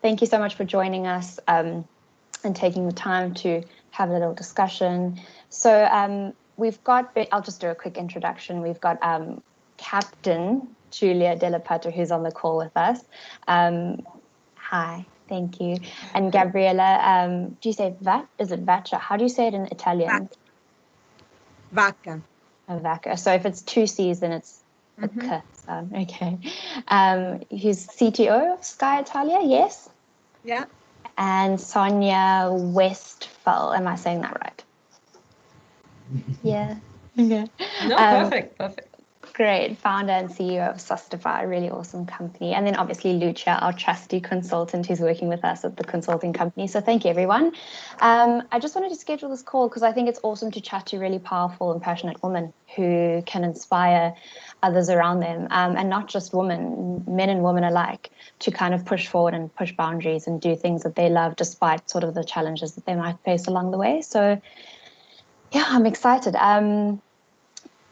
thank you so much for joining us and taking the time to have a little discussion. So we've got, I'll just do a quick introduction. We've got Captain Julia Della Pato, who's on the call with us. Hi, thank you. And Gabriella, do you say Vat? Is it Vacca? How do you say it in Italian? Vacca. Vacca. So if it's two C's, then it's a K sound. Okay. He's CTO of Sky Italia, yes? Yeah. And Sonia Westphal. Am I saying that right? Yeah. Okay. No, perfect. Great. Founder and CEO of Sustify, a really awesome company. And then obviously Lucia, our trusty consultant who's working with us at the consulting company. So thank you, everyone. I just wanted to schedule this call because I think it's awesome to chat to really powerful and passionate women who can inspire others around them, and not just women, men and women alike, to kind of push forward and push boundaries and do things that they love despite sort of the challenges that they might face along the way. So yeah, I'm excited.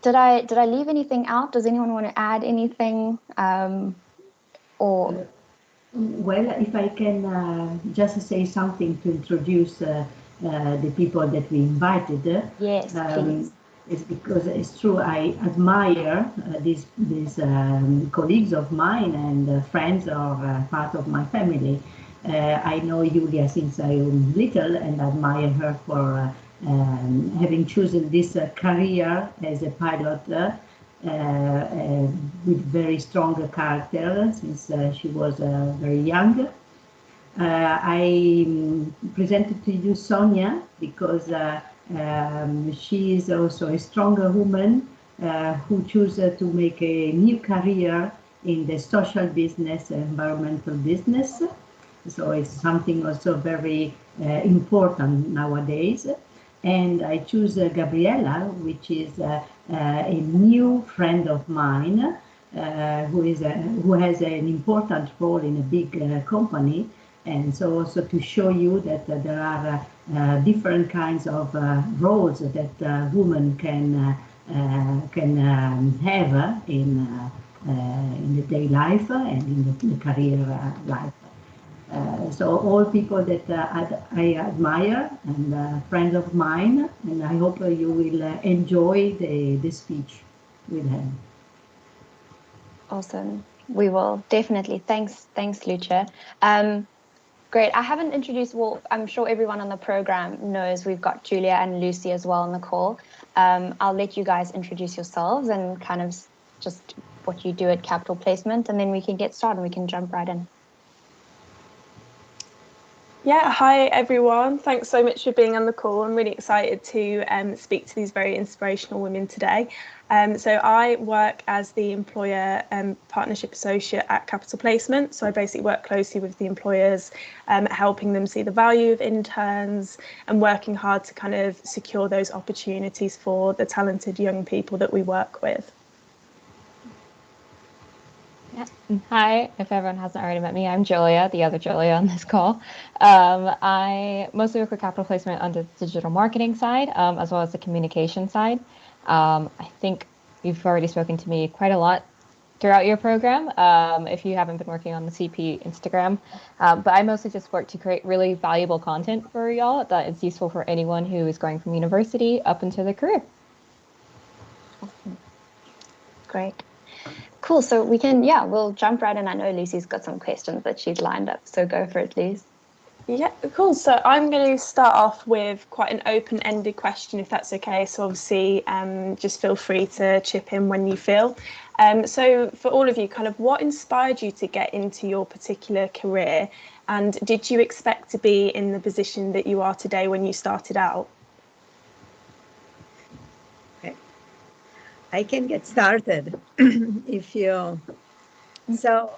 Did I leave anything out? Does anyone want to add anything? Well, if I can just say something to introduce the people that we invited. Yes, please. It's because it's true. I admire these colleagues of mine and friends or part of my family. I know Julia since I was little and admire her for having chosen this career as a pilot with very strong character since she was very young. I presented to you Sonia because she is also a stronger woman who chose to make a new career in the social business, environmental business. So it's something also very important nowadays. And I choose Gabriella, which is a new friend of mine, who has an important role in a big company. And so also to show you that there are different kinds of roles that women can have in the day life and in the career life. So all people that I admire and friends of mine, and I hope you will enjoy the speech with him. Awesome. We will definitely. Thanks, Lucia. Great. I haven't introduced, well, I'm sure everyone on the program knows we've got Julia and Lucy as well on the call. I'll let you guys introduce yourselves and kind of just what you do at Capital Placement, and then we can get started and we can jump right in. Yeah, hi everyone. Thanks so much for being on the call. I'm really excited to speak to these very inspirational women today. So I work as the employer partnership associate at Capital Placement. So I basically work closely with the employers, helping them see the value of interns and working hard to kind of secure those opportunities for the talented young people that we work with. Yeah. Hi, if everyone hasn't already met me, I'm Julia, the other Julia on this call. I mostly work with Capital Placement on the digital marketing side, as well as the communication side. I think you've already spoken to me quite a lot throughout your program, if you haven't been working on the CP Instagram. But I mostly just work to create really valuable content for y'all that is useful for anyone who is going from university up into their career. Awesome. Great. Cool. So we can, we'll jump right in. I know Lucy's got some questions that she's lined up. So go for it, Luz. Yeah, cool. So I'm going to start off with quite an open-ended question, if that's okay. So obviously, just feel free to chip in when you feel. So for all of you, kind of what inspired you to get into your particular career? And did you expect to be in the position that you are today when you started out? I can get started if you. So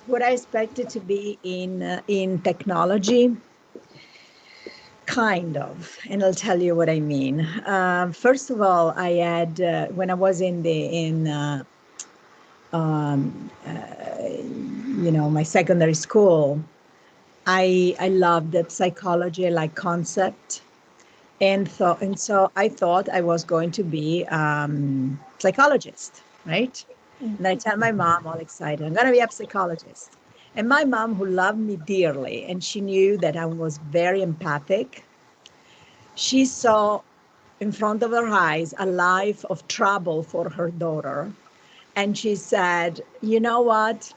what I expected to be in technology, kind of, and I'll tell you what I mean. First of all, I had when I was in my secondary school, I loved the psychology like concept. And so I thought I was going to be psychologist, right? And I tell my mom all excited, I'm going to be a psychologist. And my mom, who loved me dearly, and she knew that I was very empathic, she saw in front of her eyes a life of trouble for her daughter. And she said, you know what?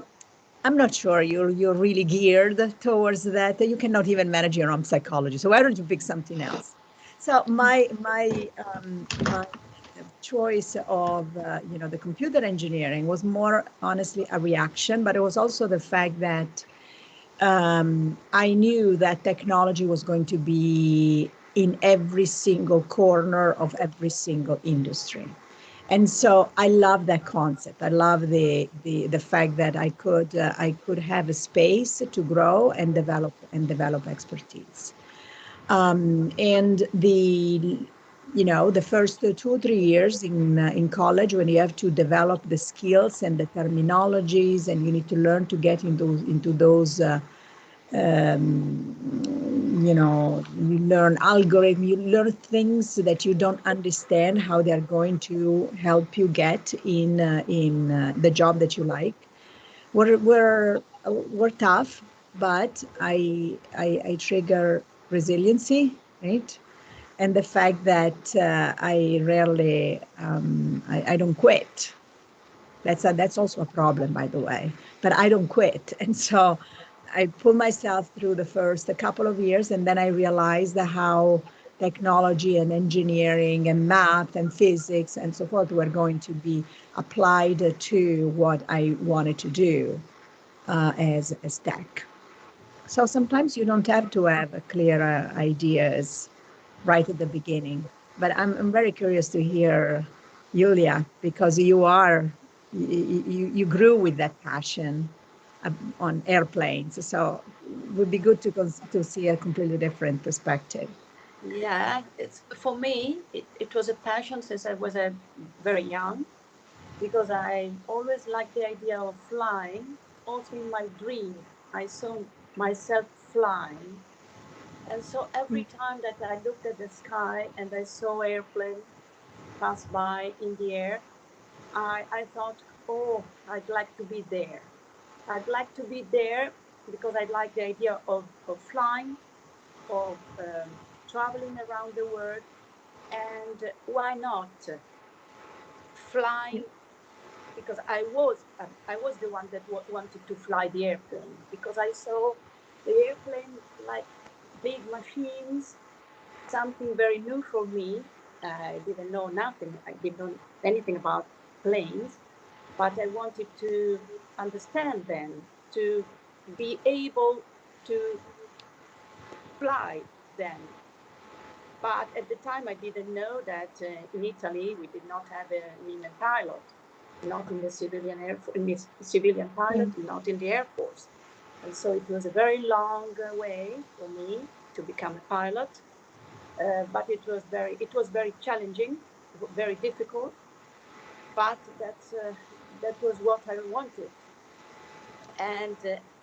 I'm not sure you're really geared towards that. You cannot even manage your own psychology. So why don't you pick something else? So my choice of the computer engineering was more honestly a reaction, but it was also the fact that I knew that technology was going to be in every single corner of every single industry. And so I love that concept. I love the fact that I could have a space to grow and develop expertise. And the first 2 or 3 years in college, when you have to develop the skills and the terminologies, and you need to learn to get into those you learn algorithm, you learn things that you don't understand how they're going to help you get in the job that you like. We're tough, but I trigger resiliency, right? And the fact that I rarely I don't quit. That's also a problem, by the way. But I don't quit, and so I put myself through the first a couple of years, and then I realized how technology and engineering and math and physics and so forth were going to be applied to what I wanted to do as tech. So sometimes you don't have to have clear ideas right at the beginning. But I'm very curious to hear, Julia, because you grew with that passion on airplanes. So it would be good to see a completely different perspective. Yeah, it's for me. It was a passion since I was a very young, because I always liked the idea of flying. Also in my dream, I saw myself flying, and so every time that I looked at the sky and I saw airplane pass by in the air, I thought, oh, I'd like to be there. I'd like to be there because I like the idea of flying, of traveling around the world, and why not flying? Because I was the one that wanted to fly the airplane, because I saw the airplane like big machines, something very new for me. I didn't know nothing. I didn't know anything about planes, but I wanted to understand them, to be able to fly them. But at the time, I didn't know that in Italy we did not have a women pilot, not in the civilian in the civilian pilot, not in the Air Force, and so it was a very long way for me to become a pilot. But it was very challenging, very difficult. But that was what I wanted. And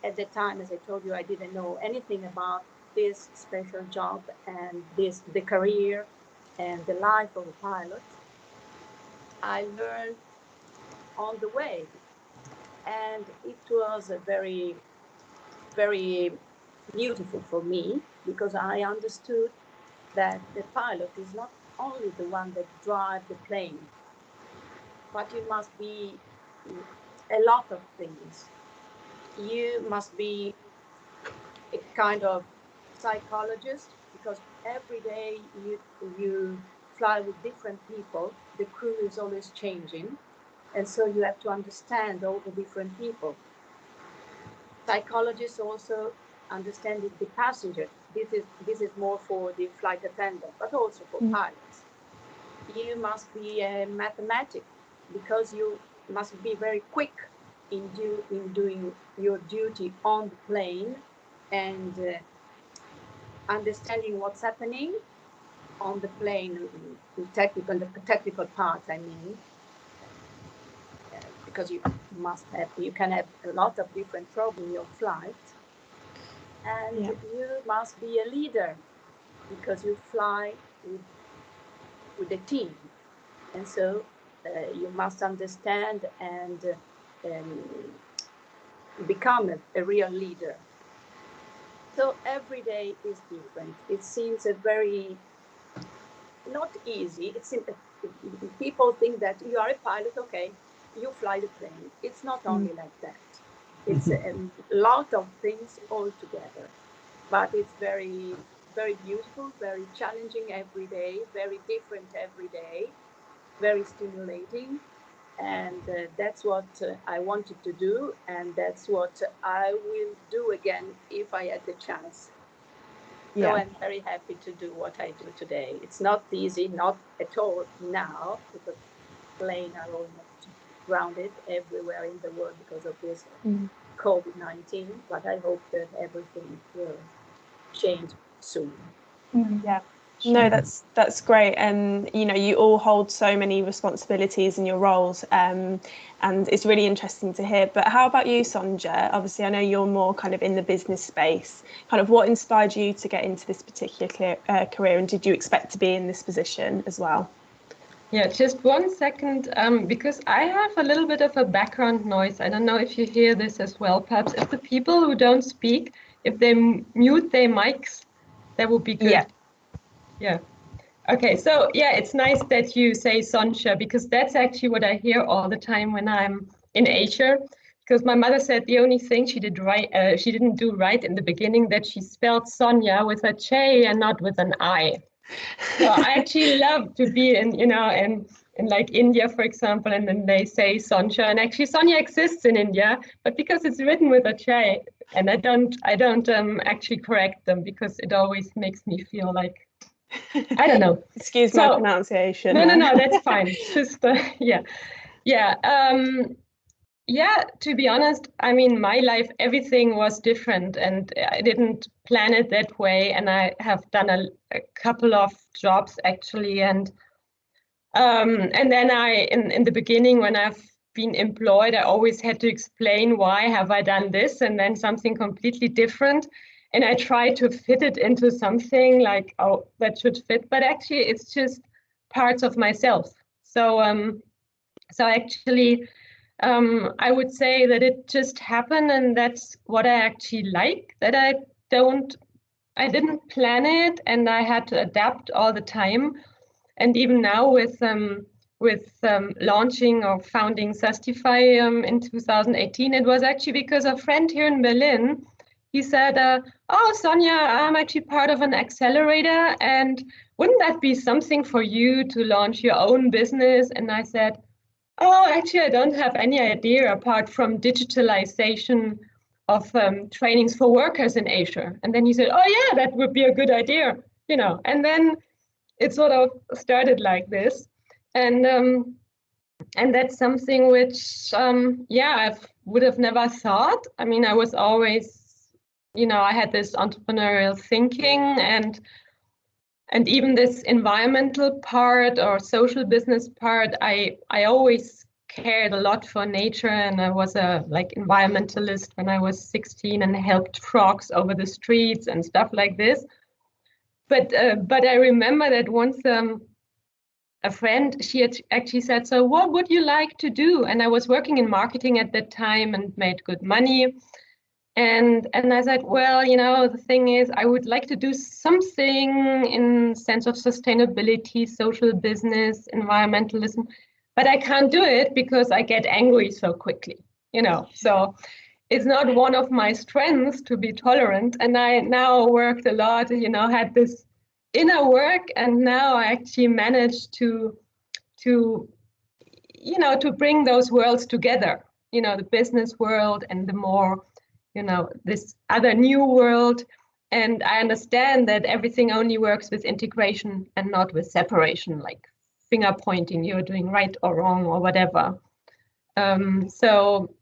at the time, as I told you, I didn't know anything about this special job and the career and the life of a pilot. I learned on the way, and it was a very, very beautiful for me, because I understood that the pilot is not only the one that drives the plane, but you must be a lot of things. You must be a kind of psychologist, because every day you fly with different people. The crew is always changing, and so you have to understand all the different people. Psychologists also understand the passenger. This is more for the flight attendant, but also for pilots. You must be a mathematic, because you must be very quick in doing your duty on the plane, and understanding what's happening on the plane, the technical part, I mean, because you can have a lot of different problems in your flight, and you must be a leader, because you fly with a team, and so you must understand and become a real leader. So every day is different. It seems a very not easy. People think that you are a pilot, okay, you fly the plane. It's not only like that. It's a lot of things all together. But it's very, very beautiful, very challenging every day, very different every day, very stimulating. And that's what I wanted to do. And that's what I will do again if I had the chance. So I'm very happy to do what I do today. It's not easy, not at all now, because planes are almost grounded everywhere in the world because of this COVID-19. But I hope that everything will change soon. Yeah. No, that's great. And you all hold so many responsibilities in your roles, and it's really interesting to hear. But how about you, Sonja? Obviously, I know you're more kind of in the business space. Kind of what inspired you to get into this particular career, and did you expect to be in this position as well? Yeah, just 1 second, because I have a little bit of a background noise. I don't know if you hear this as well. Perhaps if the people who don't speak, if they mute their mics, that would be good. Yeah. Okay, so yeah, it's nice that you say Sonja, because that's actually what I hear all the time when I'm in Asia. Because my mother said the only thing she didn't do right in the beginning, that she spelled Sonja with a J and not with an I. So I actually love to be in like India, for example, and then they say Sonja, and actually Sonja exists in India, but because it's written with a J, and I don't actually correct them, because it always makes me feel like, I don't know. Excuse my pronunciation. No, that's fine. Just yeah, to be honest, I mean, my life, everything was different, and I didn't plan it that way. And I have done a couple of jobs actually, and then in the beginning, when I've been employed, I always had to explain why have I done this, and then something completely different. And I try to fit it into something like, oh, that should fit, but actually it's just parts of myself. So actually, I would say that it just happened, and that's what I actually like, that I didn't plan it, and I had to adapt all the time. And even now with launching or founding Sustify in 2018, it was actually because a friend here in Berlin, he said, oh, Sonja, I'm actually part of an accelerator, and wouldn't that be something for you to launch your own business? And I said, oh, actually, I don't have any idea apart from digitalization of trainings for workers in Asia. And then he said, oh, yeah, that would be a good idea, And then it sort of started like this. And that's something which, I would have never thought. I mean, I was always, I had this entrepreneurial thinking, and even this environmental part or social business part, I always cared a lot for nature, and I was a environmentalist when I was 16 and helped frogs over the streets and stuff like this. But I remember that once a friend, she had actually said, so what would you like to do? And I was working in marketing at that time and made good money. And I said, well, the thing is, I would like to do something in sense of sustainability, social business, environmentalism, but I can't do it because I get angry so quickly, So it's not one of my strengths to be tolerant. And I now worked a lot, had this inner work, and now I actually managed to bring those worlds together, the business world and the more this other new world. And I understand that everything only works with integration and not with separation, like finger pointing, you're doing right or wrong or whatever. So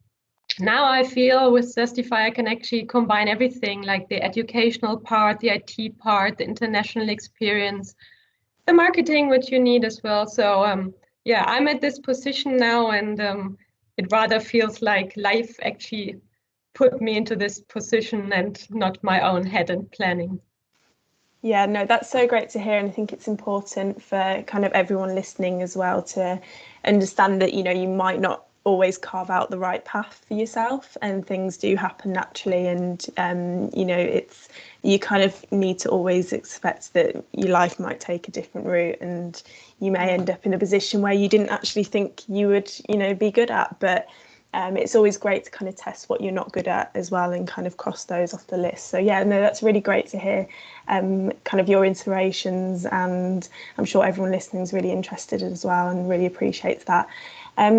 now I feel with Sustify, I can actually combine everything, like the educational part, the IT part, the international experience, the marketing, which you need as well. So I'm at this position now, and it rather feels like life actually put me into this position and not my own head and planning. Yeah, no, that's so great to hear. And I think it's important for kind of everyone listening as well to understand that, you might not always carve out the right path for yourself, and things do happen naturally, and you know, you kind of need to always expect that your life might take a different route, and you may end up in a position where you didn't actually think you would, you know, be good at. But it's always great to kind of test what you're not good at as well, and kind of cross those off the list. So yeah, no, that's really great to hear kind of your inspirations, and I'm sure everyone listening is really interested as well and really appreciates that.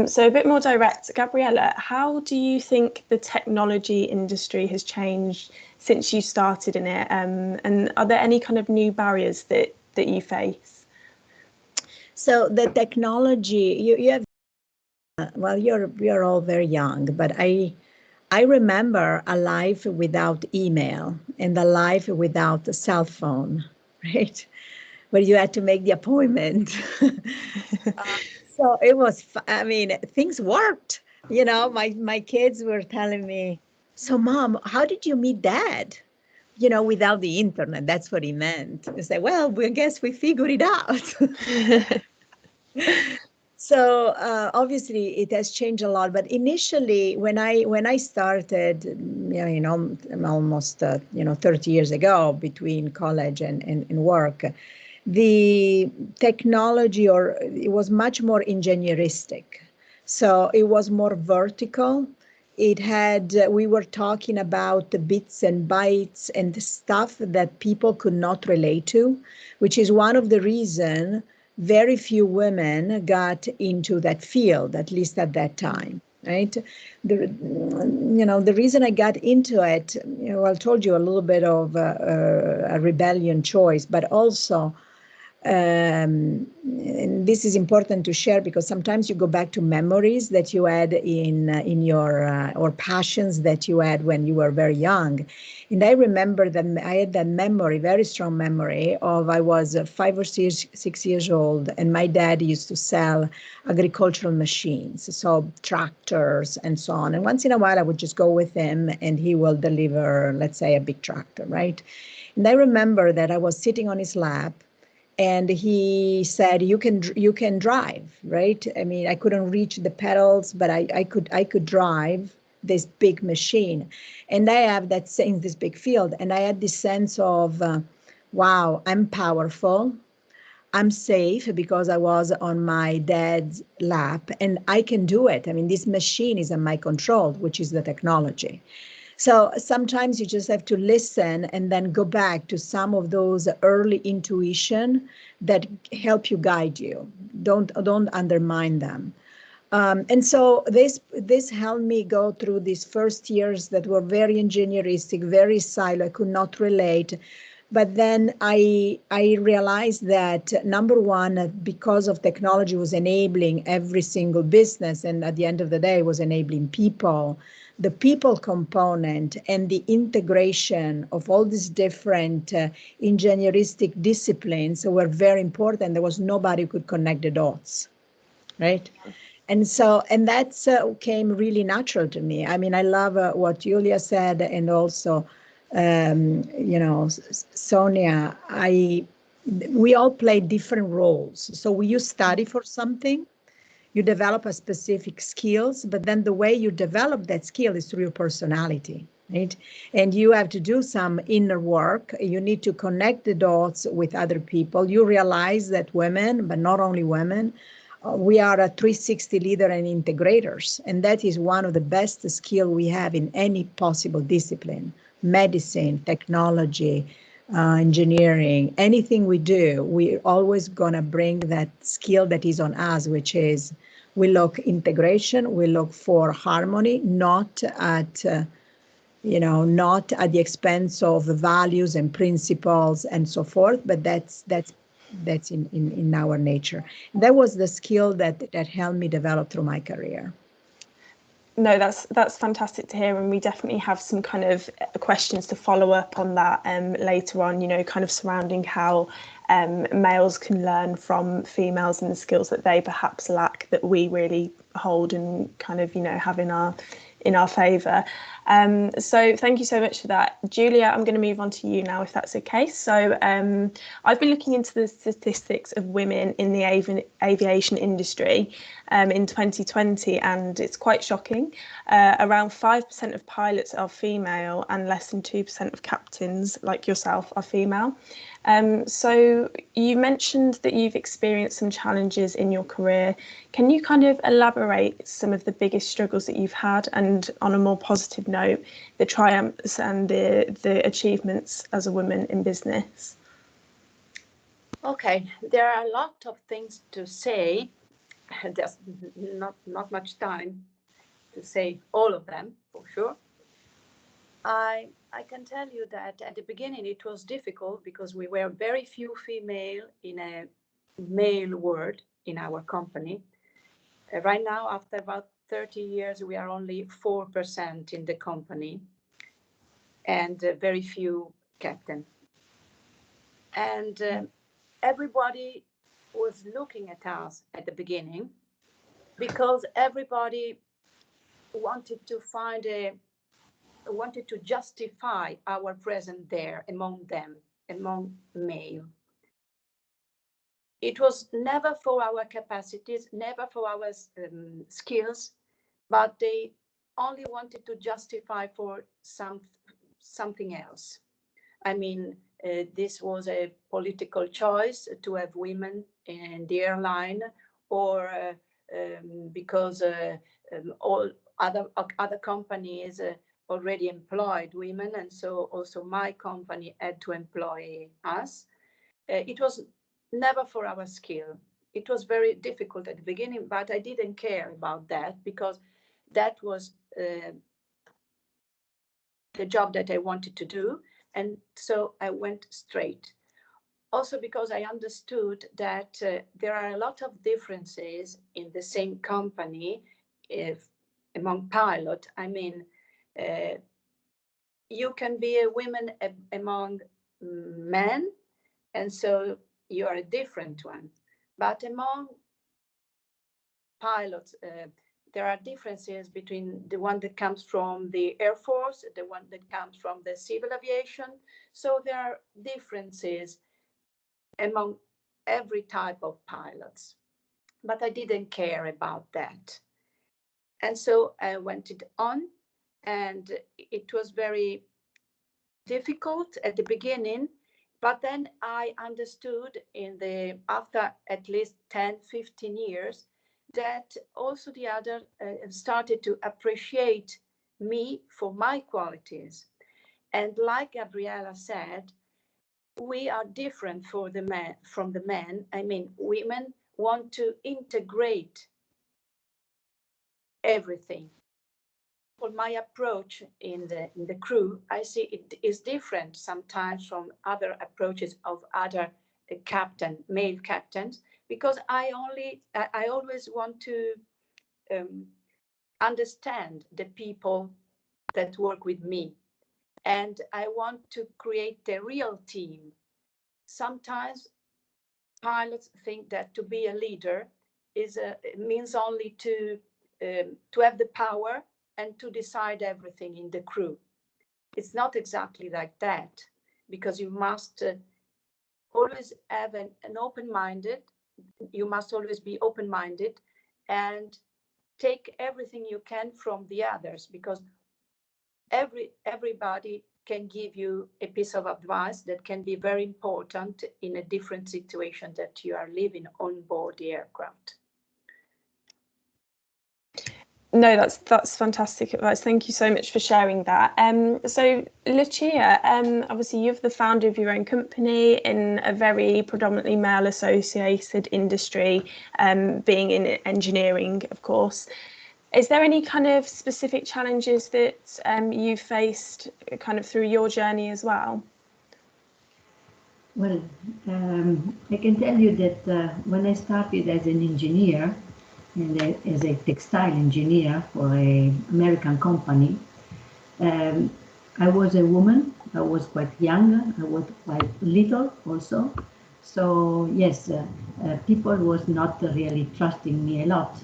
So a bit more direct, Gabriella, how do you think the technology industry has changed since you started in it? And are there any kind of new barriers that you face? So the technology, you have, well, you're all very young, but I remember a life without email and a life without a cell phone, right? Where you had to make the appointment. So it was, I mean, things worked. You know, my kids were telling me, so Mom, how did you meet Dad? You know, without the internet, that's what he meant. I said, well, I guess we figured it out. So obviously it has changed a lot. But initially, when I started, you know, almost 30 years ago, between college and work, the technology, or it was much more engineeristic. So it was more vertical. It had, we were talking about the bits and bytes and the stuff that people could not relate to, which is one of the reasons very few women got into that field, at least at that time, right? The reason I got into it, you know, I told you a little bit of a rebellion choice, but also, and this is important to share because sometimes you go back to memories that you had in your or passions that you had when you were very young. And I remember that I had that memory, very strong memory of, I was 5 or 6 years old, and my dad used to sell agricultural machines, so tractors and so on. And once in a while I would just go with him and he will deliver, let's say, a big tractor, right? And I remember that I was sitting on his lap, and he said, you can drive, right? I mean, I couldn't reach the pedals, but I could drive this big machine. And I have that in this big field. And I had this sense of, wow, I'm powerful. I'm safe because I was on my dad's lap and I can do it. I mean, this machine is in my control, which is the technology. So sometimes you just have to listen and then go back to some of those early intuition that help you guide you. Don't undermine them. And so this helped me go through these first years that were very engineeristic, very silo. I could not relate. But then I realized that, number one, because of technology was enabling every single business, and at the end of the day was enabling people, the people component and the integration of all these different engineeristic disciplines were very important. There was nobody who could connect the dots, right? And so, and that came really natural to me. I mean, I love what Julia said, and also, you know, Sonia, we all play different roles. So you study for something, you develop a specific skills, but then the way you develop that skill is through your personality, right? And you have to do some inner work. You need to connect the dots with other people. You realize that women, but not only women, we are a 360 leader and integrators. And that is one of the best skills we have in any possible discipline: medicine, technology, engineering, anything we do, we're always gonna bring that skill that is on us, which is, we look integration, we look for harmony, not at, not at the expense of the values and principles and so forth, but that's in our nature. That was the skill that helped me develop through my career. No, that's fantastic to hear, and we definitely have some kind of questions to follow up on that later on, you know, kind of surrounding how males can learn from females and the skills that they perhaps lack that we really hold and kind of, you know, have in in our favour. So thank you so much for that. Julia, I'm going to move on to you now, if that's okay. So I've been looking into the statistics of women in the aviation industry in 2020, and it's quite shocking. Around 5% of pilots are female and less than 2% of captains, like yourself, are female. So you mentioned that you've experienced some challenges in your career. Can you kind of elaborate some of the biggest struggles that you've had, and on a more positive note, the triumphs and the achievements as a woman in business? Okay, there are a lot of things to say. There's not much time to say all of them, for sure. I can tell you that at the beginning it was difficult because we were very few female in a male world in our company. Right now, after about 30 years, we are only 4% in the company, and very few captain. And everybody was looking at us at the beginning because everybody wanted to justify our presence there among them, among male. It was never for our capacities, never for our skills, but they only wanted to justify for something else. I mean, this was a political choice to have women in the airline, or because all other companies already employed women, and so also my company had to employ us. It was never for our skill. It was very difficult at the beginning, but I didn't care about that because that was the job that I wanted to do. And so I went straight. Also because I understood that there are a lot of differences in the same company among pilots. I mean, you can be a woman among men, and so you are a different one. But among pilots, there are differences between the one that comes from the Air Force, the one that comes from the civil aviation. So there are differences among every type of pilots. But I didn't care about that. And so I went on, and it was very difficult at the beginning. But then I understood after at least 10, 15 years, that also the other started to appreciate me for my qualities. And like Gabriella said, we are different from the men. I mean, women want to integrate everything. For my approach in the crew, I see it is different sometimes from other approaches of other male captains, because I always want to understand the people that work with me, and I want to create the real team. Sometimes pilots think that to be a leader means only to have the power and to decide everything in the crew. It's not exactly like that, because you must always have you must always be open-minded and take everything you can from the others, because everybody can give you a piece of advice that can be very important in a different situation that you are living on board the aircraft. No, that's fantastic advice. Thank you so much for sharing that. So Lucia, obviously you're the founder of your own company in a very predominantly male associated industry, being in engineering, of course. Is there any kind of specific challenges that you faced kind of through your journey as well? Well, I can tell you that when I started as an engineer, and as a textile engineer for an American company, I was a woman. I was quite young. I was quite little also. So yes, people was not really trusting me a lot.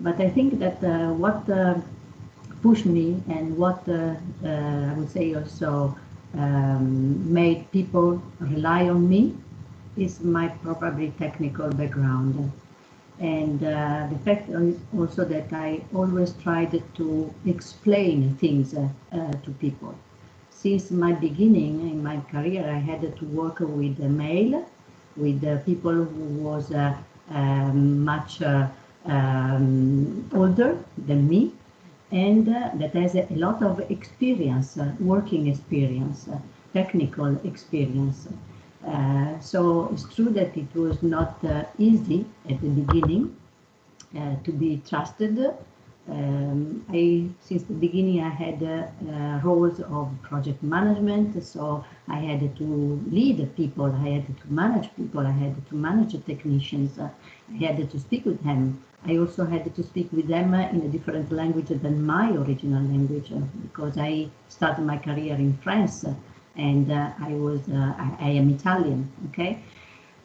But I think that what pushed me, and what I would say also made people rely on me is my probably technical background. And the fact is also that I always tried to explain things to people. Since my beginning in my career, I had to work with the male, with people who was much older than me, and that has a lot of experience, working experience, technical experience. So it's true that it was not easy at the beginning to be trusted. Since the beginning, I had roles of project management, so I had to lead people, I had to manage people, I had to manage technicians, I had to speak with them. I also had to speak with them in a different language than my original language, because I started my career in France, and I am Italian, okay?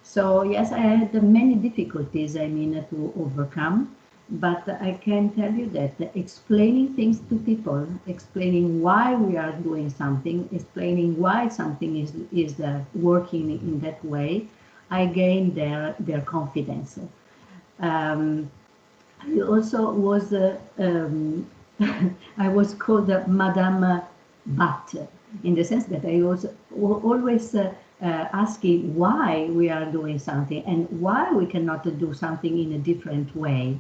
So yes, I had many difficulties, to overcome, but I can tell you that explaining things to people, explaining why we are doing something, explaining why something is working in that way, I gained their confidence. I also was I was called Madame But, in the sense that I was always asking why we are doing something and why we cannot do something in a different way.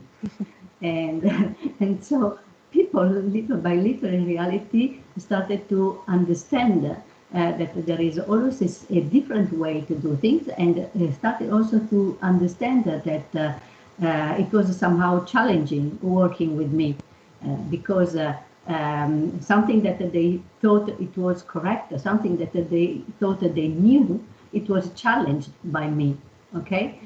And so people, little by little, in reality, started to understand that there is always a different way to do things, and started also to understand that it was somehow challenging working with me, because something that they thought it was correct, something that they thought that they knew, it was challenged by me, okay?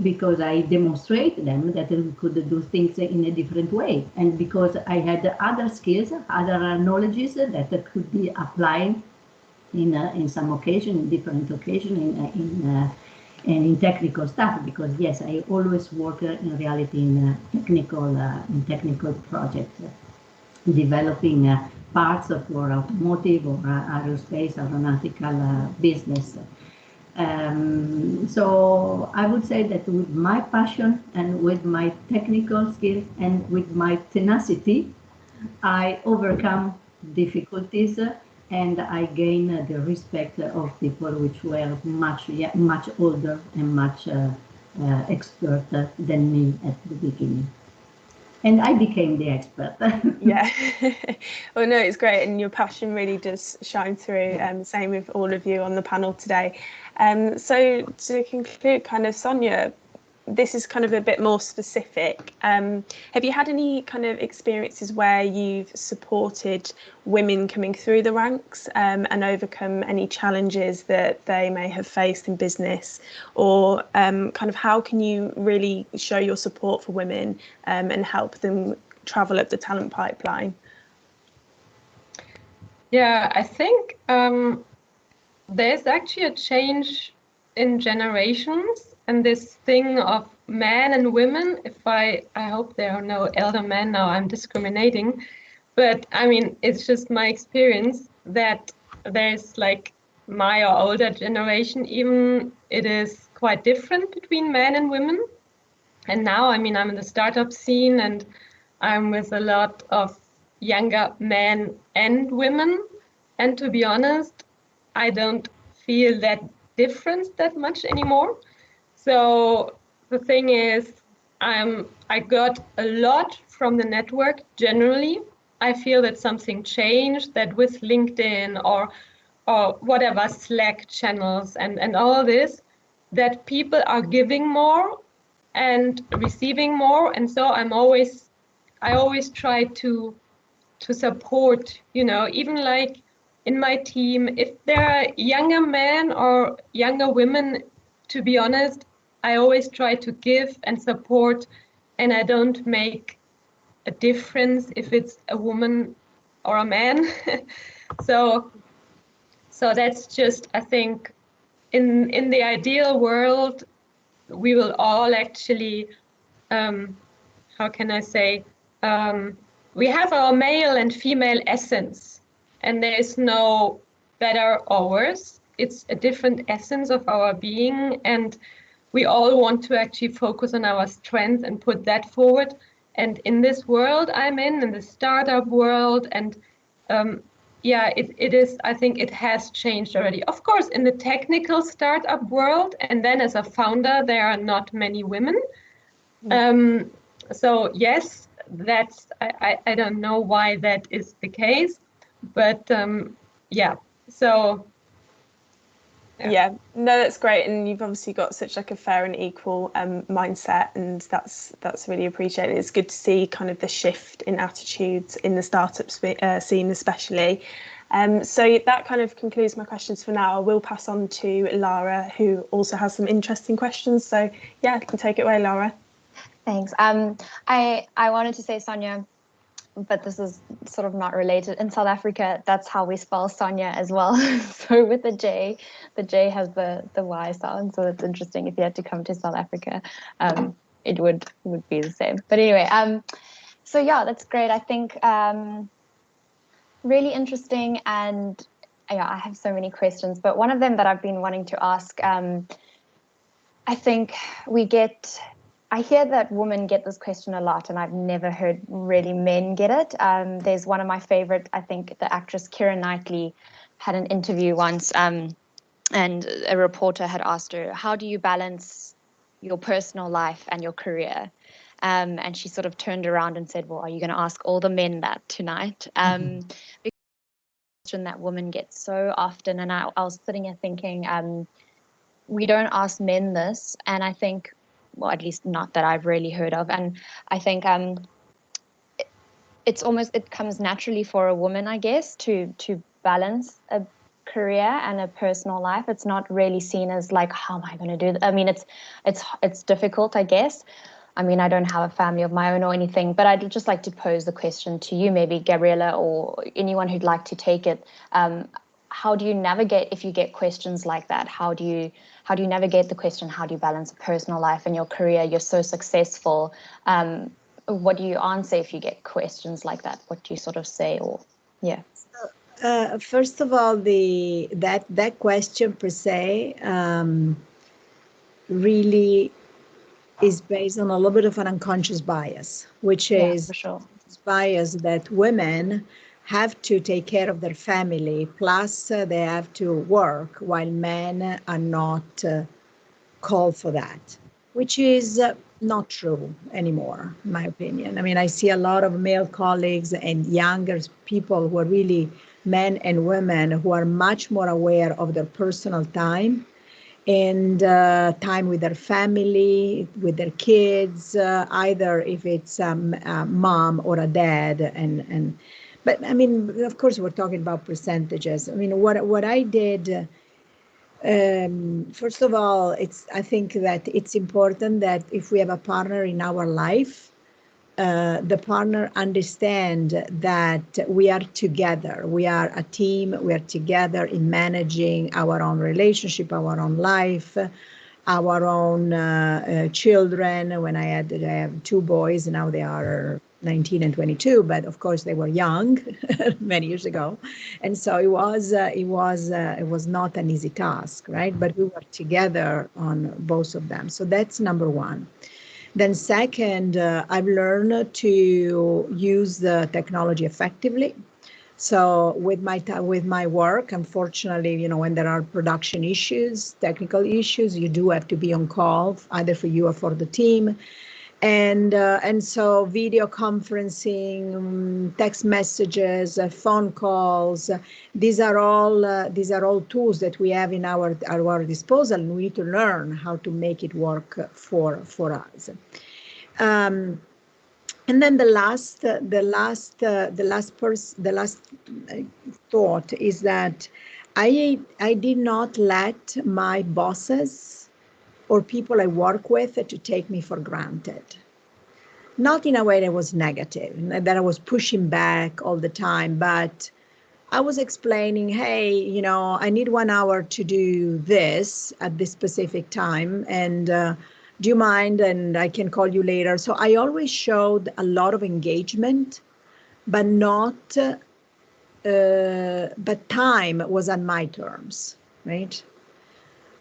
Because I demonstrate them that we could do things in a different way, and because I had other skills, other knowledges that could be applied in some occasion, in different occasion, in technical stuff. Because yes, I always work in reality in technical projects, developing parts for automotive or aerospace, aeronautical business. So I would say that with my passion and with my technical skills and with my tenacity, I overcome difficulties, and I gain the respect of people which were much older and much expert than me at the beginning. And I became the expert. Yeah. Well, no, it's great, and your passion really does shine through. Same with all of you on the panel today. So to conclude, kind of, Sonia, this is kind of a bit more specific. Have you had any kind of experiences where you've supported women coming through the ranks and overcome any challenges that they may have faced in business? Or kind of how can you really show your support for women and help them travel up the talent pipeline? Yeah, I think there's actually a change in generations, and this thing of men and women. I hope there are no elder men now, I'm discriminating, but I mean, it's just my experience that there's like my or older generation, even it is quite different between men and women. And now, I mean, I'm in the startup scene and I'm with a lot of younger men and women. And to be honest, I don't feel that difference that much anymore. So the thing is, I got a lot from the network generally. I feel that something changed, that with LinkedIn or whatever, Slack channels and all this, that people are giving more and receiving more. And so I always try to support, even like in my team, if there are younger men or younger women, to be honest, I always try to give and support, and I don't make a difference if it's a woman or a man. So that's just, I think, in the ideal world, we will all actually, how can I say, we have our male and female essence, and there is no better or worse. It's a different essence of our being, and we all want to actually focus on our strength and put that forward. And in this world I'm in the startup world, and it is, I think it has changed already. Of course, in the technical startup world, and then as a founder, there are not many women. So yes, that's, I don't know why that is the case, but yeah, so. Yeah, no, that's great, and you've obviously got such like a fair and equal mindset, and that's really appreciated. It's good to see kind of the shift in attitudes in the startup scene, especially. So that kind of concludes my questions for now. I will pass on to Lara, who also has some interesting questions. So yeah, you can take it away, Lara. Thanks. I wanted to say, Sonia, but this is sort of not related. In South Africa, that's how we spell Sonia as well. So with the J has the Y sound. So it's interesting. If you had to come to South Africa, it would be the same. But anyway, so yeah, that's great. I think really interesting, and yeah, I have so many questions. But one of them that I've been wanting to ask, I think I hear that women get this question a lot, and I've never heard really men get it. There's one of my favorite, I think the actress Keira Knightley had an interview once, and a reporter had asked her, how do you balance your personal life and your career? And she sort of turned around and said, well, are you going to ask all the men that tonight? Because question that women get so often, and I was sitting here thinking, we don't ask men this, and I think, well, at least not that I've really heard of. And I think it comes naturally for a woman, I guess, to balance a career and a personal life. It's not really seen as like, how am I going to do that? I mean, it's difficult, I guess. I mean, I don't have a family of my own or anything, but I'd just like to pose the question to you, maybe Gabriela, or anyone who'd like to take it. How do you navigate if you get questions like that? How do you navigate the question, how do you balance a personal life and your career? You're so successful. What do you answer if you get questions like that? What do you sort of say? Or yeah. First of all, that question per se really is based on a little bit of an unconscious bias, which is for sure. bias that women have to take care of their family, plus they have to work, while men are not called for that, which is not true anymore, in my opinion. I mean, I see a lot of male colleagues and younger people who are really men and women who are much more aware of their personal time and time with their family, with their kids, either if it's a mom or a dad, but I mean, of course, we're talking about percentages. I mean, what I did, first of all, I think that it's important that if we have a partner in our life, the partner understand that we are together. We are a team. We are together in managing our own relationship, our own life, our own children. When I have two boys, now they are 19 and 22, but of course they were young many years ago, and so it was not an easy task, right? But we were together on both of them. So that's number one. Then second, I've learned to use the technology effectively. So with my work, unfortunately, you know, when there are production issues, technical issues, you do have to be on call, either for you or for the team. And so video conferencing, text messages, phone calls, these are all tools that we have in our disposal, and we need to learn how to make it work for us. And then the last thought is that I did not let my bosses or people I work with to take me for granted. Not in a way that was negative, that I was pushing back all the time, but I was explaining, hey, you know, I need 1 hour to do this at this specific time, and do you mind? And I can call you later. So I always showed a lot of engagement but time was on my terms, right?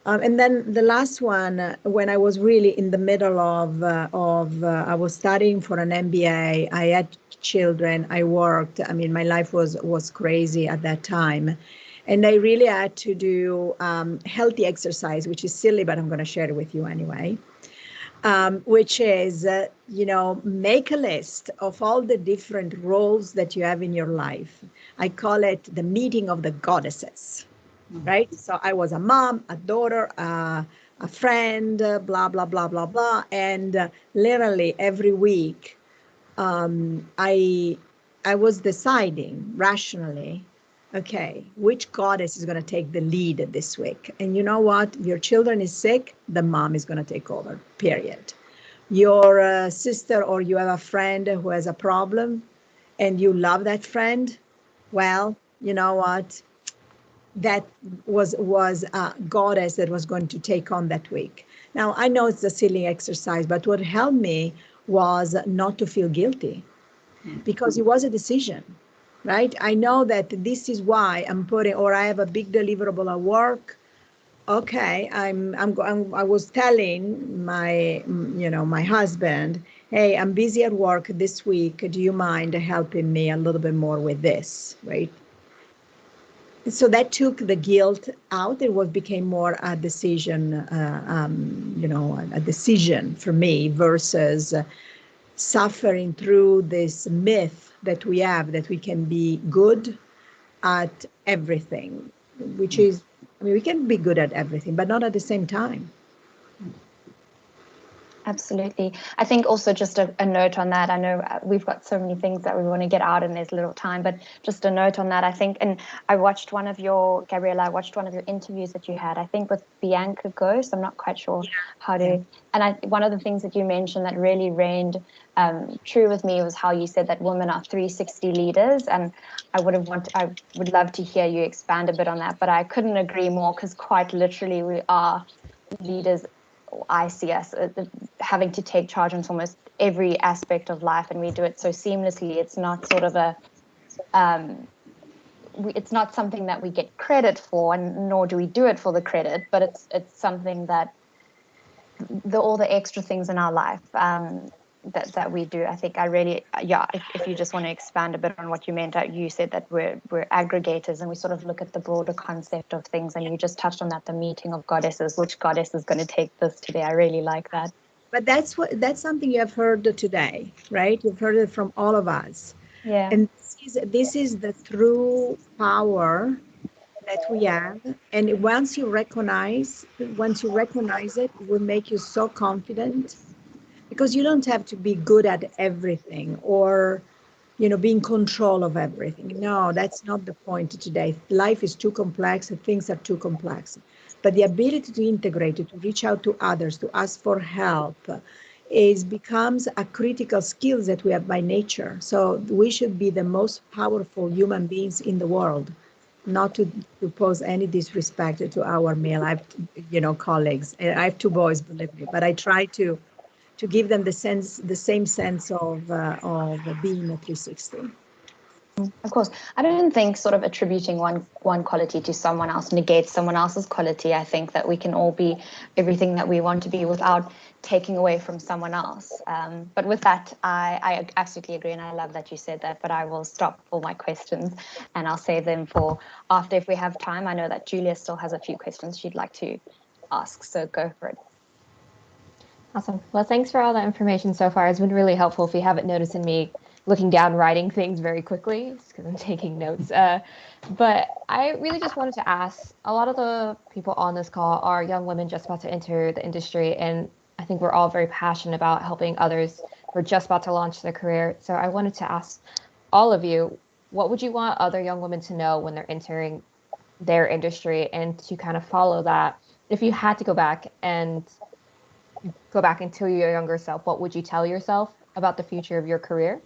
And then the last one, when I was really in the middle of I was studying for an MBA, I had children, I worked, I mean, my life was crazy at that time. And I really had to do healthy exercise, which is silly, but I'm going to share it with you anyway. Which is, make a list of all the different roles that you have in your life. I call it the meeting of the goddesses, right? So I was a mom, a daughter, a friend, blah, blah, blah, blah, blah. And literally every week, I was deciding rationally, okay, which goddess is going to take the lead this week? And you know what? Your children is sick, the mom is going to take over, period. Your sister or you have a friend who has a problem and you love that friend, well, you know what? That was a goddess that was going to take on that week. Now, I know it's a silly exercise, but what helped me was not to feel guilty, because it was a decision, right? I know that this is why I'm putting, or I have a big deliverable at work. Okay, I was telling my husband, hey, I'm busy at work this week. Do you mind helping me a little bit more with this, right? So that took the guilt out. It became more a decision, a decision for me versus suffering through this myth that we have that we can be good at everything, which is, I mean, we can be good at everything, but not at the same time. Absolutely. I think also just a note on that. I know we've got so many things that we want to get out and there's little time, but just a note on that. I think, and I watched Gabriella, I watched one of your interviews that you had, I think with Bianca Ghost. I'm not quite sure how to, and one of the things that you mentioned that really reigned true with me was how you said that women are 360 leaders. And I would love to hear you expand a bit on that, but I couldn't agree more, because quite literally we are leaders. I see us having to take charge on almost every aspect of life, and we do it so seamlessly. It's not sort of it's not something that we get credit for, and nor do we do it for the credit, but it's something that all the extra things in our life that we do. I think if you just want to expand a bit on what you meant, you said that we're aggregators and we sort of look at the broader concept of things, and you just touched on that, the meeting of goddesses. Which goddess is going to take this today? I really like that. But that's something you have heard today, right? You've heard it from all of us. Yeah. And this is the true power that we have. And once you recognize it, it will make you so confident, because you don't have to be good at everything or, be in control of everything. No, that's not the point today. Life is too complex and things are too complex. But the ability to integrate it, to reach out to others, to ask for help, becomes a critical skill that we have by nature. So we should be the most powerful human beings in the world. Not to pose any disrespect to our male, colleagues. I have two boys, believe me, but I try to give them the same sense of being a 360. Of course, I don't think sort of attributing one quality to someone else negates someone else's quality. I think that we can all be everything that we want to be without taking away from someone else. But with that, I absolutely agree, and I love that you said that. But I will stop all my questions, and I'll save them for after if we have time. I know that Julia still has a few questions she'd like to ask, so go for it. Awesome. Well, thanks for all the information so far. It's been really helpful. If you haven't noticed in me looking down, writing things very quickly, it's because I'm taking notes. But I really just wanted to ask, a lot of the people on this call are young women just about to enter the industry, and I think we're all very passionate about helping others who are just about to launch their career. So I wanted to ask all of you, what would you want other young women to know when they're entering their industry, and to kind of follow that? If you had to go back and into your younger self, what would you tell yourself about the future of your career?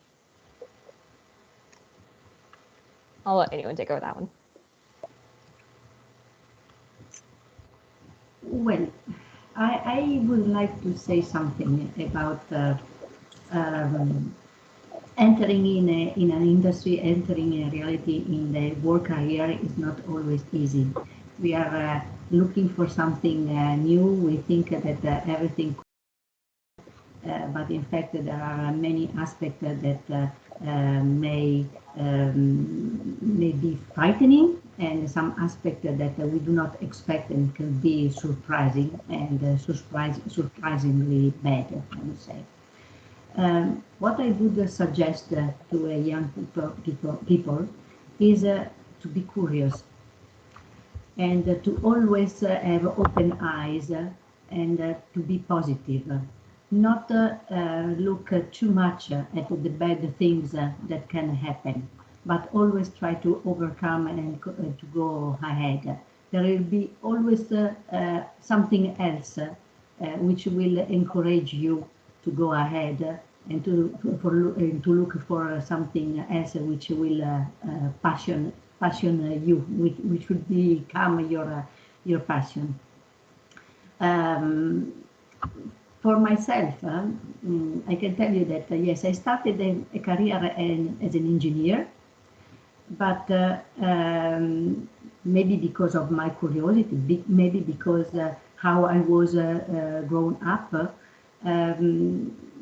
I'll let anyone take over that one. Well, I would like to say something about entering in an industry, entering a reality in the work career is not always easy. We are looking for something new. We think that everything, but in fact there are many aspects that may be frightening, and some aspects that we do not expect and can be surprising and surprisingly bad, I would say. What I would suggest to a young people is to be curious and to always have open eyes and to be positive. Not look too much at the bad things that can happen, but always try to overcome and to go ahead. There will be always something else which will encourage you to go ahead and to look for something else which will passion you, which would become your passion. For myself, I can tell you that yes, I started a career as an engineer, but maybe because of my curiosity, maybe because how I was grown up,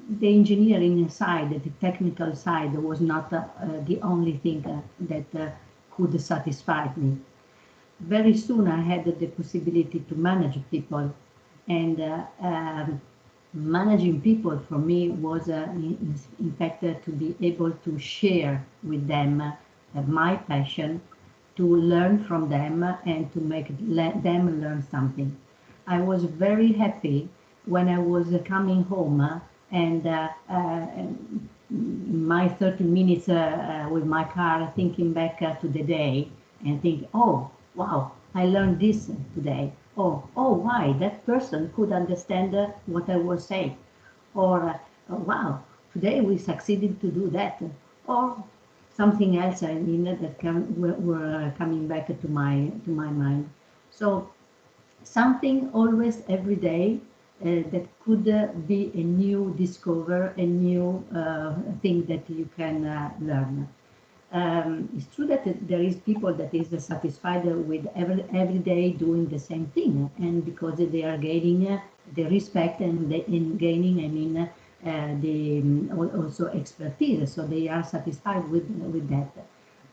the engineering side, the technical side, was not the only thing that could satisfy me. Very soon I had the possibility to manage people, and managing people for me was in fact to be able to share with them my passion, to learn from them and to make them learn something. I was very happy when I was coming home and my 30 minutes with my car, thinking back to the day and think, oh wow, I learned this today. Oh, why that person could understand what I was saying, or wow, today we succeeded to do that, or something else. I mean that were coming back to my mind. So something always every day that could be a new discover, a new thing that you can learn. It's true that there is people that is satisfied with every day doing the same thing, and because they are gaining the respect and in gaining, I mean, also expertise, so they are satisfied with that.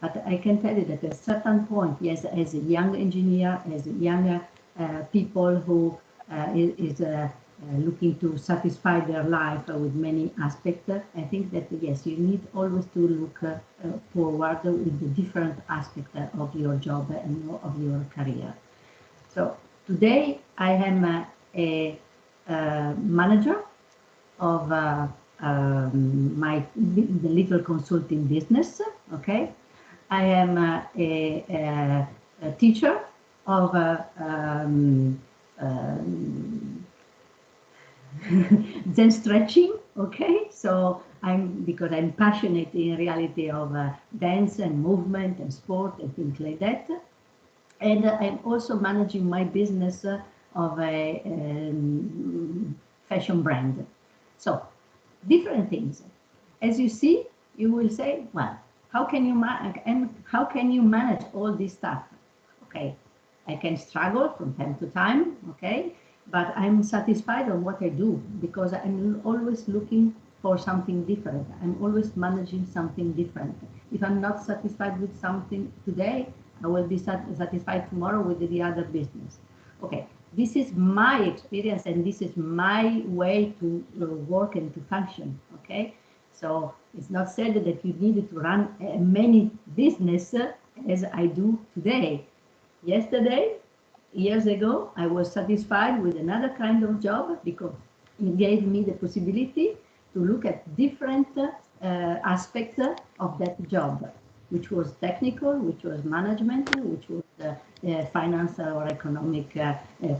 But I can tell you that at a certain point, yes, as a young engineer, as young people who is looking to satisfy their life with many aspects, I think that yes, you need always to look forward with the different aspects of your job and of your career. So today I am a manager of the little consulting business. Okay, I am a teacher of Zen stretching. Okay, so because I'm passionate in reality of dance and movement and sport and things like that, and I'm also managing my business of a fashion brand. So different things. As you see, you will say, well, how can you manage all this stuff? Okay, I can struggle from time to time. Okay. But I'm satisfied on what I do because I'm always looking for something different. I'm always managing something different. If I'm not satisfied with something today, I will be satisfied tomorrow with the other business. Okay, this is my experience and this is my way to work and to function. Okay, so it's not said that you need to run many businesses as I do today. Yesterday, years ago, I was satisfied with another kind of job because it gave me the possibility to look at different aspects of that job, which was technical, which was management, which was financial or economic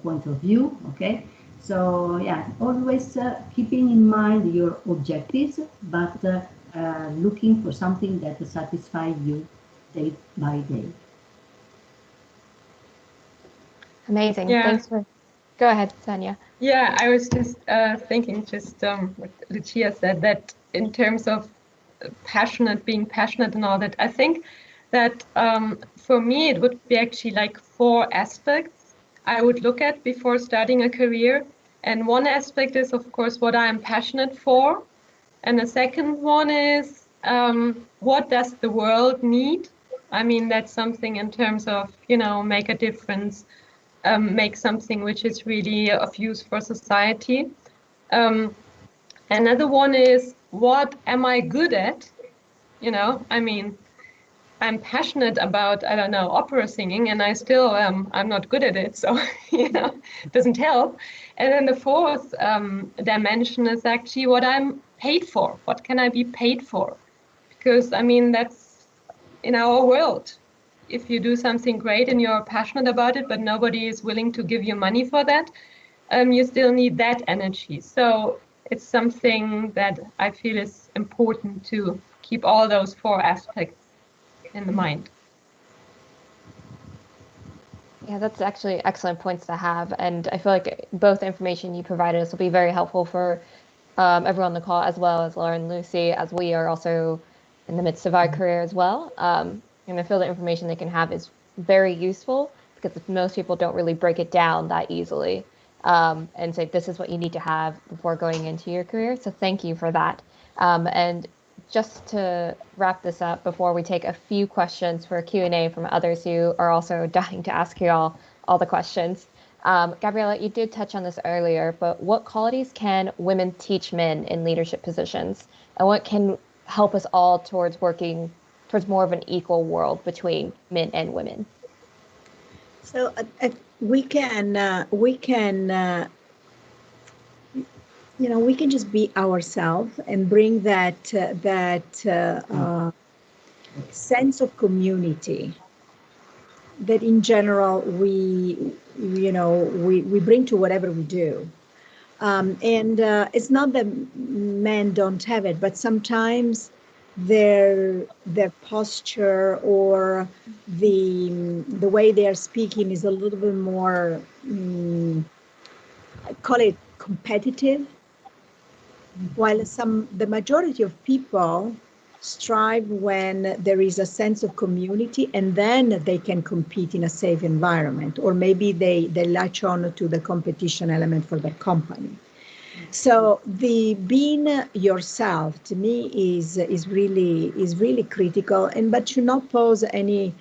point of view. Okay, so yeah, always keeping in mind your objectives, but looking for something that satisfies you day by day. Amazing. Yeah. Thanks for. Go ahead, Sonia. Yeah, I was just thinking, just what Lucia said, that in terms of being passionate and all that. I think that for me, it would be actually like 4 aspects I would look at before starting a career. And one aspect is, of course, what I'm passionate for. And the second one is, what does the world need? I mean, that's something in terms of, make a difference, make something which is really of use for society. Another one is, what am I good at? I mean, I'm passionate about, I don't know, opera singing, and I still I'm not good at it, so it doesn't help. And then the fourth dimension is actually what I'm paid for. What can I be paid for? Because I mean, that's in our world. If you do something great and you're passionate about it, but nobody is willing to give you money for that, you still need that energy. So it's something that I feel is important to keep all those 4 aspects in the mind. Yeah, that's actually excellent points to have. And I feel like both the information you provided us will be very helpful for everyone on the call, as well as Laura and Lucy, as we are also in the midst of our career as well. And I feel the information they can have is very useful, because most people don't really break it down that easily and say, this is what you need to have before going into your career. So thank you for that. And just to wrap this up before we take a few questions for Q&A from others who are also dying to ask you all the questions. Gabriela, you did touch on this earlier, but what qualities can women teach men in leadership positions? And what can help us all towards working towards more of an equal world between men and women? So we can just be ourselves and bring that sense of community that in general we bring to whatever we do. And it's not that men don't have it, but sometimes their posture or the way they are speaking is a little bit more, I call it competitive, while the majority of people strive when there is a sense of community, and then they can compete in a safe environment, or maybe they latch on to the competition element for their company. So the being yourself to me is really critical, but should not pose any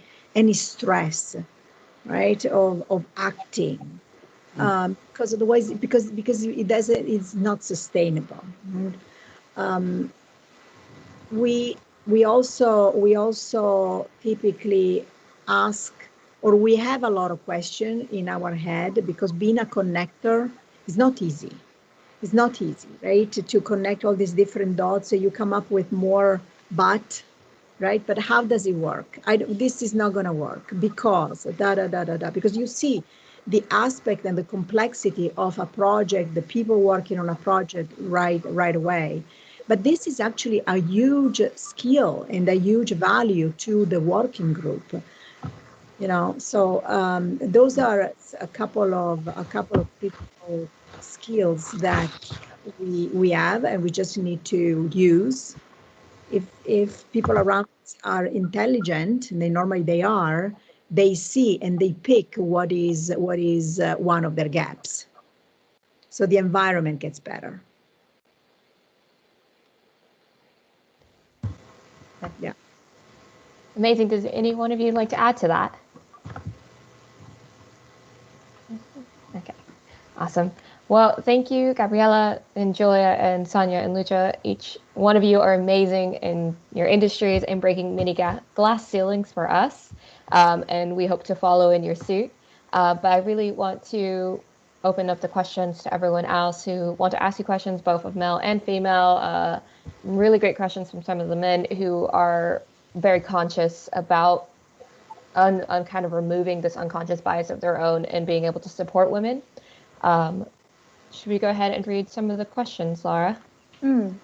stress, right, of acting, because otherwise because it's not sustainable. Right? We also typically ask, or we have a lot of questions in our head, because being a connector is not easy. It's not easy, right? To connect all these different dots, so you come up with more right? But how does it work? This is not going to work because because you see the aspect and the complexity of a project, the people working on a project right away. But this is actually a huge skill and a huge value to the working group. So those are a couple of critical skills that we have, and we just need to use. If people around us are intelligent, and they are, they see and they pick what is one of their gaps. So the environment gets better. Yeah. Amazing. Does any one of you like to add to that? Okay, awesome. Well, thank you, Gabriela and Julia and Sonia and Lucia. Each one of you are amazing in your industries and breaking many glass ceilings for us. And we hope to follow in your suit. But I really want to open up the questions to everyone else who want to ask you questions, both of male and female. Really great questions from some of the men who are very conscious about on kind of removing this unconscious bias of their own and being able to support women. Should we go ahead and read some of the questions, Laura?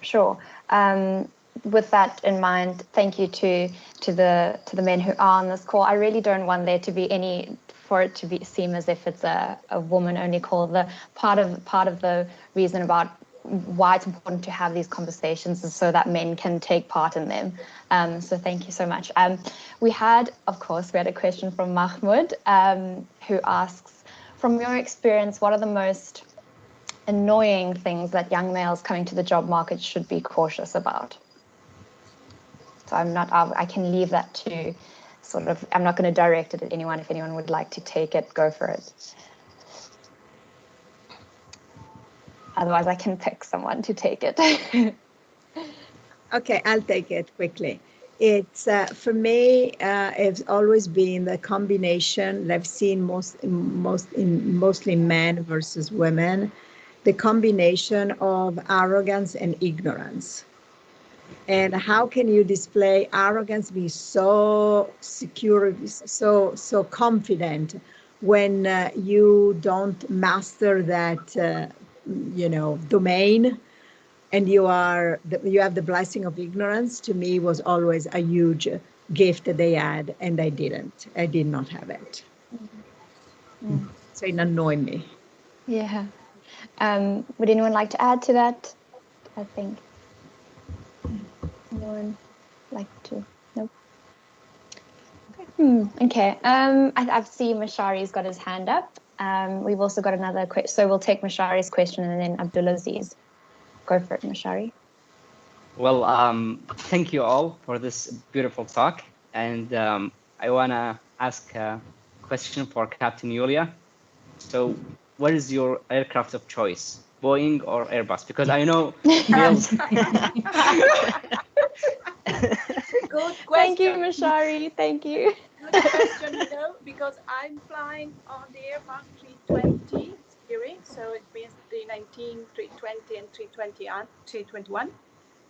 Sure. With that in mind, thank you to the men who are on this call. I really don't want there to be for it to seem as if it's a woman only call. The part of the reason about why it's important to have these conversations is so that men can take part in them. So thank you so much. We had a question from Mahmoud, who asks, from your experience, what are the most annoying things that young males coming to the job market should be cautious about? So I can leave that to I'm not going to direct it at anyone. If anyone would like to take it, go for it. Otherwise, I can pick someone to take it. Okay, I'll take it quickly. It's for me, it's always been the combination that I've seen mostly men versus women, the combination of arrogance and ignorance. And how can you display arrogance, be so secure, so confident when you don't master that domain, and you have the blessing of ignorance? To me, was always a huge gift that they had, and I did not have it. Mm. So it annoyed me. Yeah. Would anyone like to add to that? I think. Anyone like to? Nope. Okay. I see Mashari's got his hand up. We've also got another question, so we'll take Mashari's question and then Abdulaziz. Go for it, Mashari. Well, thank you all for this beautiful talk, and I want to ask a question for Captain Julia. So, what is your aircraft of choice, Boeing or Airbus? Because I know males. Good question. Thank you, Mashari. Thank you. Good question, because I'm flying on the Airbus 320 series, so it means 319, 320, and 321.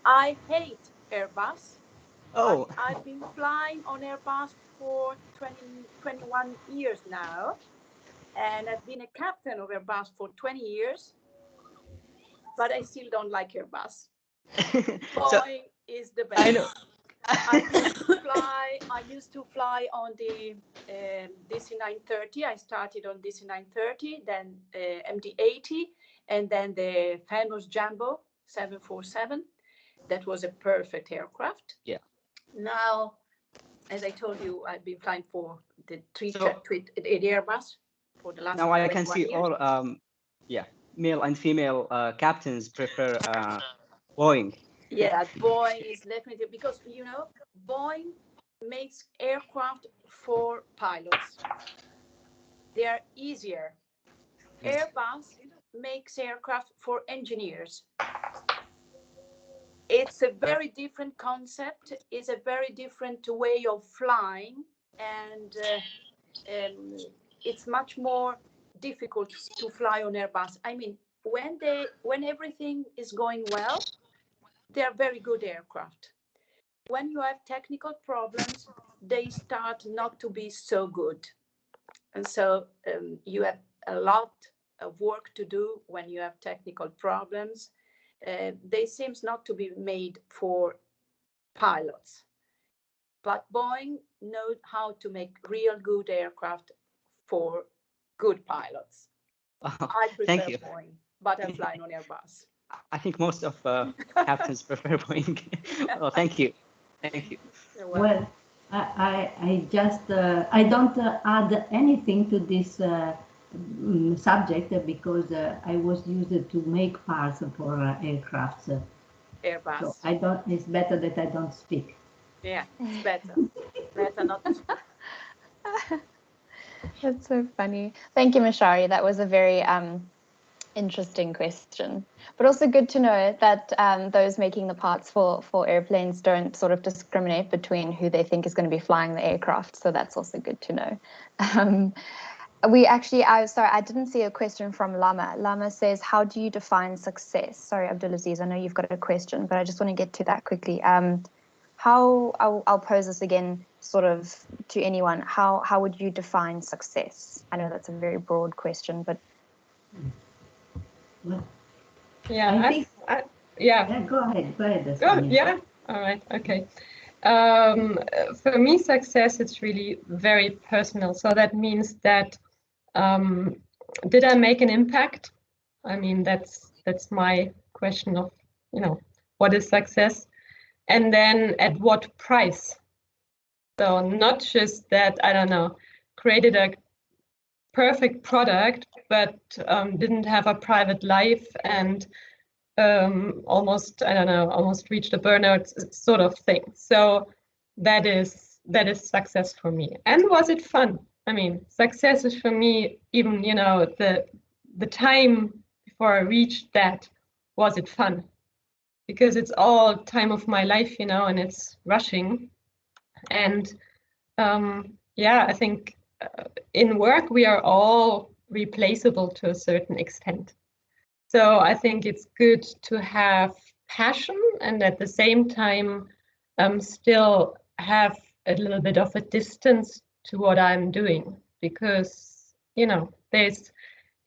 I hate Airbus. Oh. I've been flying on Airbus for 21 years now, and I've been a captain of Airbus for 20 years, but I still don't like Airbus. Boeing is the best. I know. I used to fly on the DC-930. I started on DC-930, then MD-80, and then the famous Jumbo 747. That was a perfect aircraft. Yeah. Now, as I told you, I've been flying for the Airbus for the last. Now I can see years. all, male and female captains prefer Boeing. Yeah, Boeing is definitely, because Boeing makes aircraft for pilots. They are easier. Airbus makes aircraft for engineers. It's a very different concept. It's a very different way of flying, and it's much more difficult to fly on Airbus. I mean, when everything is going well, they are very good aircraft. When you have technical problems, they start not to be so good. And so you have a lot of work to do when you have technical problems. They seem not to be made for pilots. But Boeing knows how to make real good aircraft for good pilots. I prefer Boeing, but I'm flying on Airbus. I think most of captains prefer Boeing. Well, thank you. Thank you. Well, I just I don't add anything to this subject because I was used to make parts for aircrafts. Airbus. So I don't. It's better that I don't speak. Yeah, it's better. Better not to speak. That's so funny. Thank you, Mashari. That was a very interesting question, but also good to know that those making the parts for airplanes don't sort of discriminate between who they think is going to be flying the aircraft. So that's also good to know. I didn't see a question from Lama. Lama says, how do you define success? Sorry, Abdulaziz, I know you've got a question, but I just want to get to that quickly. I'll pose this again sort of to anyone. How would you define success? I know that's a very broad question, but yeah, I think, yeah, go ahead. Oh, yeah, all right, okay. For me, success, it's really very personal. So that means that did I make an impact? I mean, that's my question of, what is success? And then at what price? So not just that, I don't know, created a perfect product, but didn't have a private life and almost reached a burnout sort of thing. So that is success for me. And was it fun? I mean, success is for me, even, the time before I reached that, was it fun? Because it's all time of my life, and it's rushing. And I think in work, we are all replaceable to a certain extent. So I think it's good to have passion and at the same time still have a little bit of a distance to what I'm doing, because,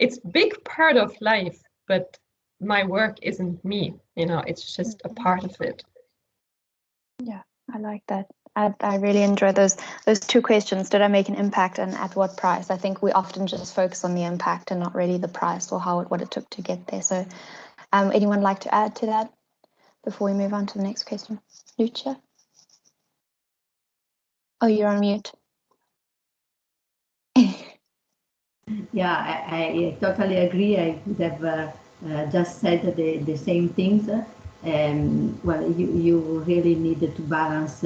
it's big part of life, but my work isn't me, it's just a part of it. Yeah, I like that. I really enjoy those two questions. Did I make an impact, and at what price? I think we often just focus on the impact and not really the price or what it took to get there. So anyone like to add to that before we move on to the next question? Lucia? Oh, you're on mute. Yeah, I totally agree. I would have just said the same things. Well, you really needed to balance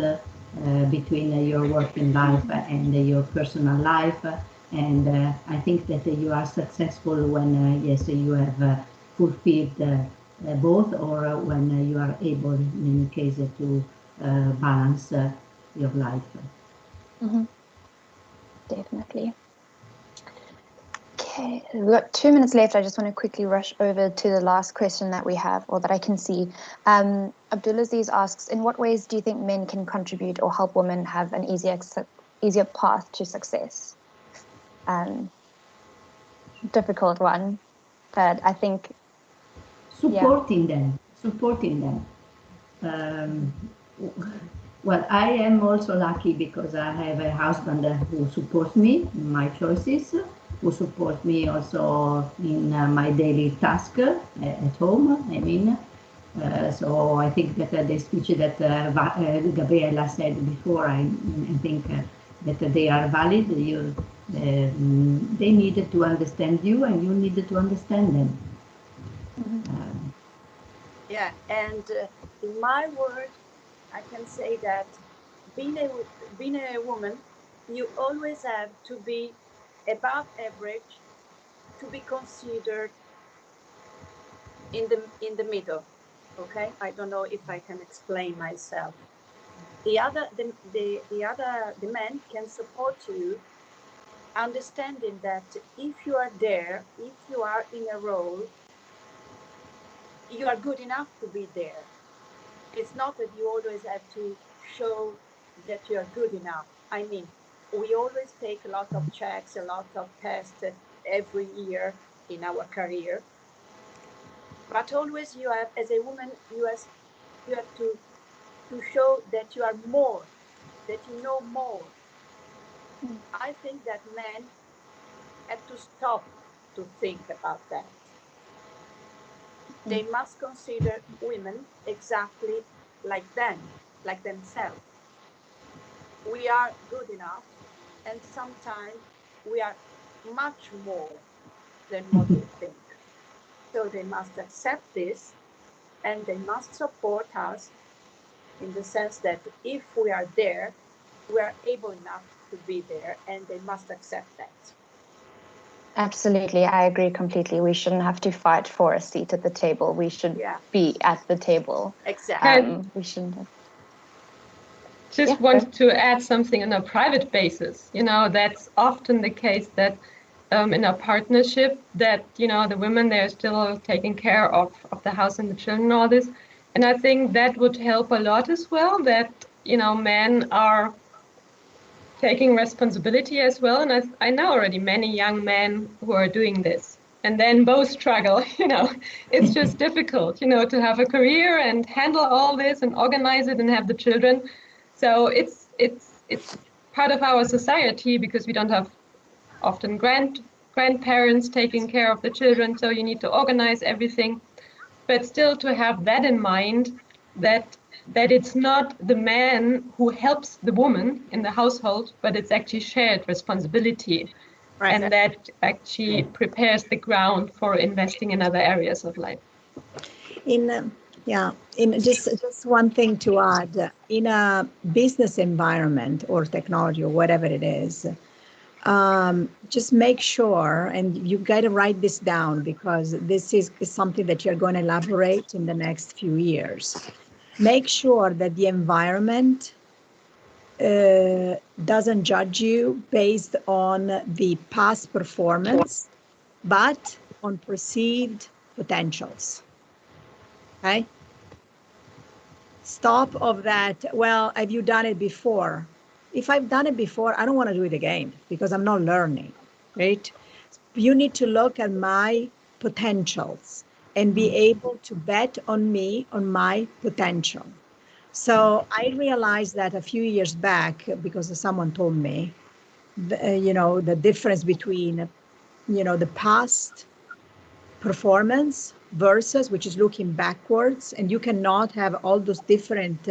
between your working life and your personal life. And I think that you are successful when, yes, you have fulfilled both, or when you are able, in any case, to balance your life. Mm-hmm. Definitely. Okay, we've got 2 minutes left. I just want to quickly rush over to the last question that we have, or that I can see. Abdulaziz asks, in what ways do you think men can contribute or help women have an easier path to success? Difficult one, but I think supporting them. Well, I am also lucky because I have a husband who supports me in my choices, who supports me also in my daily task at home, I mean. So I think that the speech that Gabriela said before, I think that they are valid. They needed to understand you, and you needed to understand them. Mm-hmm. Yeah, and in my word, I can say that being a woman, you always have to be above average, to be considered in the middle. Okay, I don't know if I can explain myself. The men can support you, understanding that if you are there, if you are in a role, you are good enough to be there. It's not that you always have to show that you are good enough. I mean, we always take a lot of checks, a lot of tests every year in our career. But always you have, as a woman, you have to show that you are more, that you know more. I think that men have to stop to think about that. They must consider women exactly like them, like themselves. We are good enough, and sometimes we are much more than what we think. So they must accept this, and they must support us in the sense that if we are there, we are able enough to be there, and they must accept that. Absolutely, I agree completely. We shouldn't have to fight for a seat at the table. We should be at the table. Exactly. We shouldn't have. Just want to add something on a private basis. That's often the case that in a partnership that, the women, they're still taking care of the house and the children and all this. And I think that would help a lot as well, that, men are taking responsibility as well. And I know already many young men who are doing this, and then both struggle. It's just difficult, to have a career and handle all this and organize it and have the children. So it's part of our society, because we don't have often grandparents taking care of the children. So you need to organize everything. but still to have that in mind, that it's not the man who helps the woman in the household, but it's actually shared responsibility. Right. And that actually prepares the ground for investing in other areas of life. In just one thing to add, in a business environment or technology or whatever it is, just make sure, and you got to write this down because this is something that you're going to elaborate in the next few years. Make sure that the environment doesn't judge you based on the past performance, but on perceived potentials. Okay? Stop of that, well, have you done it before? If I've done it before, I don't want to do it again because I'm not learning, right? You need to look at my potentials and be able to bet on me, on my potential. So I realized that a few years back, because someone told me, the difference between, the past performance versus, which is looking backwards, and you cannot have all those different,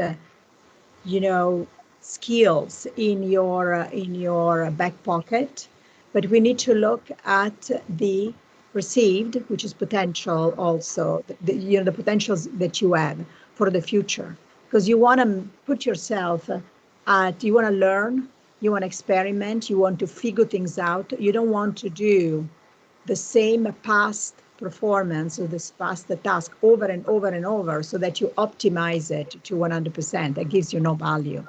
skills in your back pocket, but we need to look at the perceived, which is potential also, the potentials that you have for the future, because you want to put yourself you want to learn, you want to experiment, you want to figure things out. You don't want to do the same past performance or this past task over and over and over so that you optimize it to 100%. That gives you no value.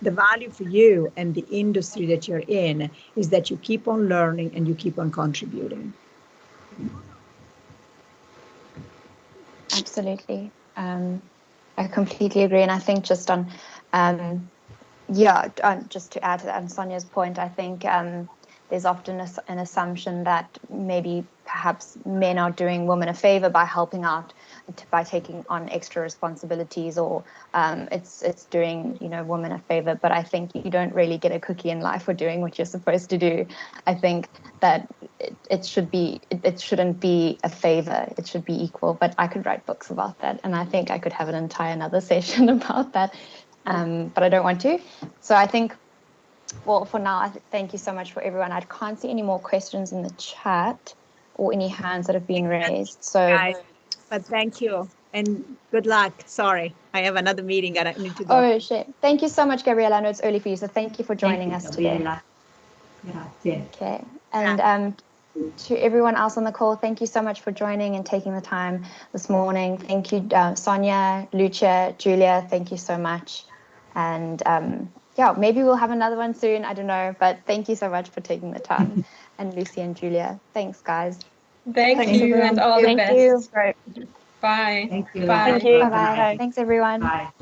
The value for you and the industry that you're in is that you keep on learning and you keep on contributing. Absolutely. I completely agree. And I think just on, just to add to that, on Sonia's point, I think there's often an assumption that maybe perhaps men are doing women a favor by helping out, by taking on extra responsibilities, or it's doing women a favor. But I think you don't really get a cookie in life for doing what you're supposed to do. I think that it shouldn't be a favor. It should be equal. But I could write books about that, and I think I could have an entire another session about that. But I don't want to. So I think, well, for now, thank you so much for everyone. I can't see any more questions in the chat or any hands that have been raised. So, guys, but thank you and good luck. Sorry, I have another meeting that I need to go. Oh, shit. Thank you so much, Gabriella. I know it's early for you, so thank you for joining us today. Grazie. Okay. And to everyone else on the call, thank you so much for joining and taking the time this morning. Thank you, Sonia, Lucia, Julia. Thank you so much. And maybe we'll have another one soon. I don't know, but thank you so much for taking the time. And Lucy and Julia, thanks, guys. Thank you, and all the best. Thank you. Bye. Thank you. Bye. Thank you. Bye-bye. Thanks, everyone. Bye.